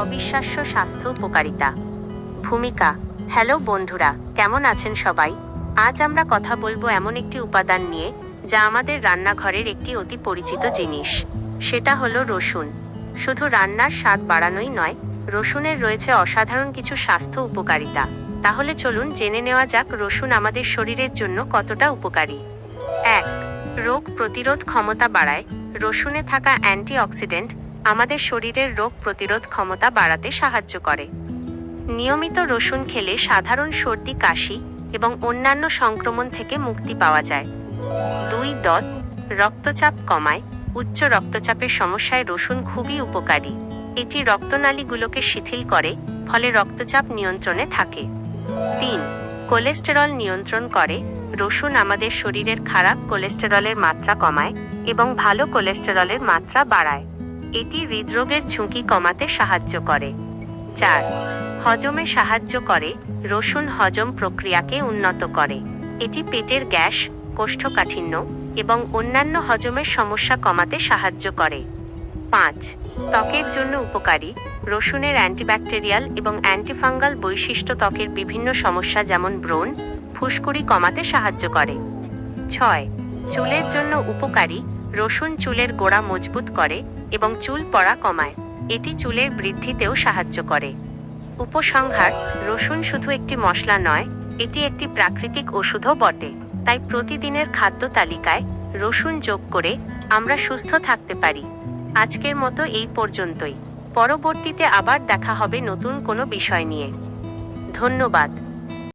অবিশ্বাস্য স্বাস্থ্য উপকারিতা। ভূমিকা। হ্যালো বন্ধুরা, কেমন আছেন সবাই? আজ আমরা কথা বলবো এমন একটি উপাদান নিয়ে যা আমাদের রান্নাঘরের একটি অতি পরিচিত জিনিস। সেটা হলো রসুন। শুধু রান্নার স্বাদ বাড়ানোই নয়, রসুনের রয়েছে অসাধারণ কিছু স্বাস্থ্য উপকারিতা। তাহলে চলুন জেনে নেওয়া যাক রসুন আমাদের শরীরের জন্য কতটা উপকারী। 1. রোগ প্রতিরোধ ক্ষমতা বাড়ায়। রসুনে থাকা অ্যান্টিঅক্সিডেন্ট আমাদের শরীরের রোগ প্রতিরোধ ক্ষমতা বাড়াতে সাহায্য করে। নিয়মিত রসুন খেলে সাধারণ সর্দি, কাশি এবং অন্যান্য সংক্রমণ থেকে মুক্তি পাওয়া যায়। 2. রক্তচাপ কমায়। উচ্চ রক্তচাপের সমস্যায় রসুন খুবই উপকারী। এটি রক্তনালীগুলোকে শিথিল করে, ফলে রক্তচাপ নিয়ন্ত্রণে থাকে। 3. কোলেস্টেরল নিয়ন্ত্রণ করে। রসুন আমাদের শরীরের খারাপ কোলেস্টেরলের মাত্রা কমায় এবং ভালো কোলেস্টেরলের মাত্রা বাড়ায়। এটি হৃদরোগের ঝুঁকি কমাতে সাহায্য করে। 4. হজমে সাহায্য করে। রসুন হজম প্রক্রিয়াকে উন্নত করে। এটি পেটের গ্যাস, কোষ্ঠকাঠিন্য এবং অন্যান্য হজমের সমস্যা কমাতে সাহায্য করে। 5. ত্বকের জন্য উপকারী। রসুনের অ্যান্টিব্যাকটেরিয়াল এবং অ্যান্টিফাঙ্গাল বৈশিষ্ট্য ত্বকের বিভিন্ন সমস্যা যেমন ব্রণ, ফুসকুড়ি কমাতে সাহায্য করে। 6. চুলের জন্য উপকারী। রসুন চুলের গোড়া মজবুত করে এবং চুল পড়া কমায়। এটি চুলের বৃদ্ধিতেও সাহায্য করে। উপসংহার: রসুন শুধু একটি মশলা নয়, এটি একটি প্রাকৃতিক ওষুধও বটে। তাই প্রতিদিনের খাদ্য তালিকায় রসুন যোগ করে আমরা সুস্থ থাকতে পারি। আজকের মতো এই পর্যন্তই। পরবর্তীতে আবার দেখা হবে নতুন কোনো বিষয় নিয়ে। ধন্যবাদ।